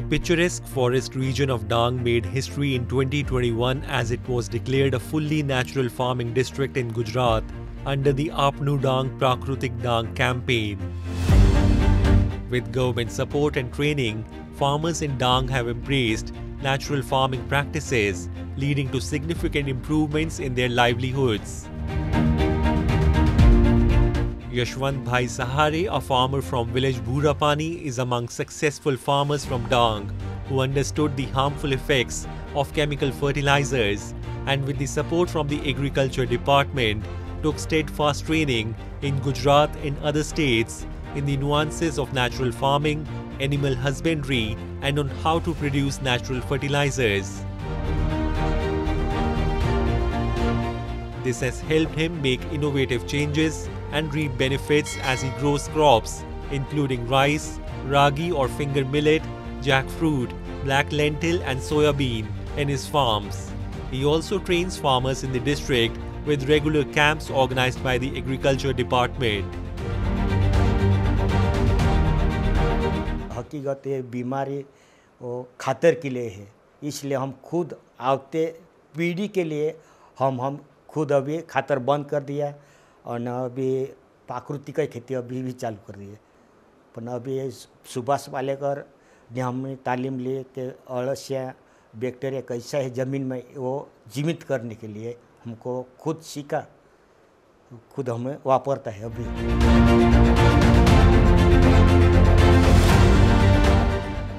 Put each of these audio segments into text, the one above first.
The picturesque forest region of Dang made history in 2021 as it was declared a fully natural farming district in Gujarat under the Apnu Dang Prakrutik Dang campaign. With government support and training, farmers in Dang have embraced natural farming practices, leading to significant improvements in their livelihoods. Yashwant Bhai Sahare, a farmer from village Bhurapani, is among successful farmers from Dang who understood the harmful effects of chemical fertilizers and with the support from the Agriculture Department took steadfast training in Gujarat and other states in the nuances of natural farming, animal husbandry and on how to produce natural fertilizers. This has helped him make innovative changes and reap benefits as he grows crops including rice, ragi or finger millet, jackfruit, black lentil and soya bean in his farms. He also trains farmers in the district with regular camps organized by the Agriculture Department. हकीकत ये बीमारी वो खातर के लिए है, इसलिए हम खुद आते पीढ़ी के लिए हम खुद अभी खातर बंद कर दिया और न अभी प्राकृतिक खेती अभी भी चालू कर दी है। पर अभी सुभाष पालेकर ने हमने तालीम ली कि अड़सिया बैक्टीरिया कैसा है ज़मीन में वो जीवित करने के लिए हमको खुद सीखा, खुद हमें वापरता है अभी।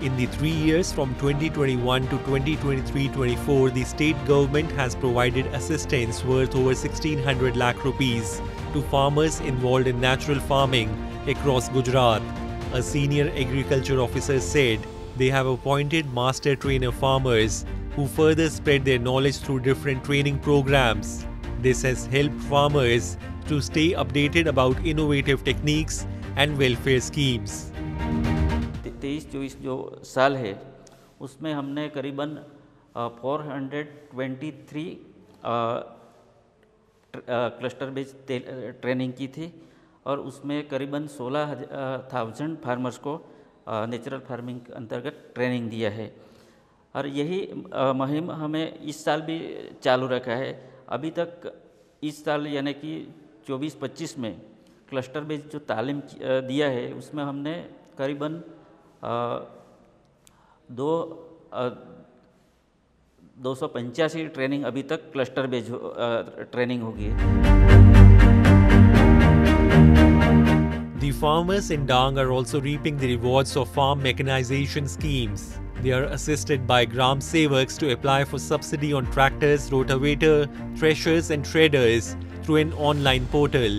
In the 3 years from 2021 to 2023-24, the state government has provided assistance worth over 1600 lakh rupees to farmers involved in natural farming across Gujarat. A senior agriculture officer said they have appointed master trainer farmers who further spread their knowledge through different training programs. This has helped farmers to stay updated about innovative techniques and welfare schemes. 23-24 जो साल है उसमें हमने करीबन 423 cluster based training की थी और उसमें करीबन 16,000 फार्मर्स को नेचुरल फार्मिंग के अंतर्गत ट्रेनिंग दिया है और यही मुहिम हमें इस साल भी चालू रखा है। अभी तक इस साल यानी कि 24-25 में क्लस्टर बेस्ड जो तालीम दिया है उसमें हमने करीबन 285 ट्रेनिंग अभी तक क्लस्टर बेस्ड ट्रेनिंग होगी। The farmers in Dang are also reaping the rewards of farm mechanization schemes. They are assisted by Gram Sevaks to apply for subsidy on tractors, rotavator, threshers and shredders through an online portal.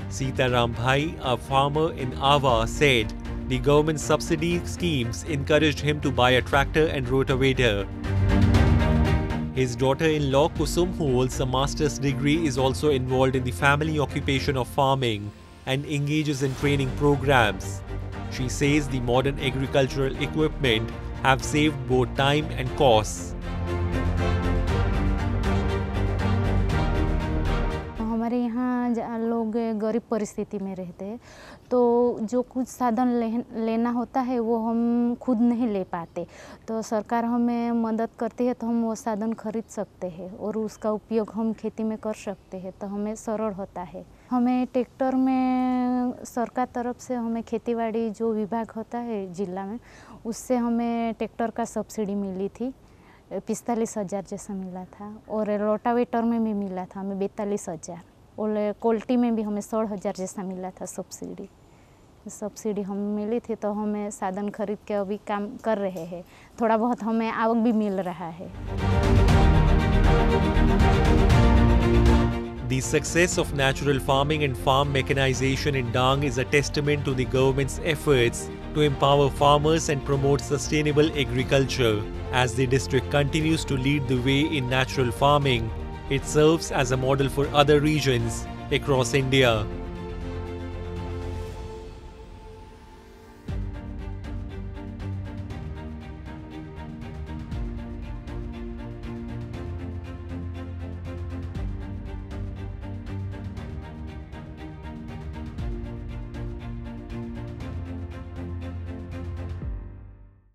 Sitaram Bhai, a farmer in Ava, said the government subsidy schemes encouraged him to buy a tractor and rotavator. His daughter-in-law Kusum, who holds a master's degree, is also involved in the family occupation of farming and engages in training programs. She says the modern agricultural equipment have saved both time and costs. हमारे यहाँ लोग गरीब परिस्थिति में रहते हैं तो जो कुछ साधन लेना होता है वो हम खुद नहीं ले पाते, तो सरकार हमें मदद करती है तो हम वो साधन खरीद सकते हैं और उसका उपयोग हम खेती में कर सकते हैं, तो हमें सरल होता है। हमें ट्रैक्टर में सरकार तरफ से हमें खेतीबाड़ी जो विभाग होता है जिला में उससे हमें ट्रैक्टर का सब्सिडी मिली थी, 45,000 जैसा मिला था और रोटावेटर में भी मिला था हमें 42,000 और क्वालिटी में भी हमें 16,000 जैसा मिला था सब्सिडी हमें मिली थी, तो हमें साधन खरीद के अभी काम कर रहे हैं, थोड़ा बहुत हमें आवक भी मिल रहा है। The success of natural farming and farm mechanization in Dang is a testament to the government's efforts to empower farmers and promote sustainable agriculture. As the district continues to lead the way in natural farming, it serves as a model for other regions across India.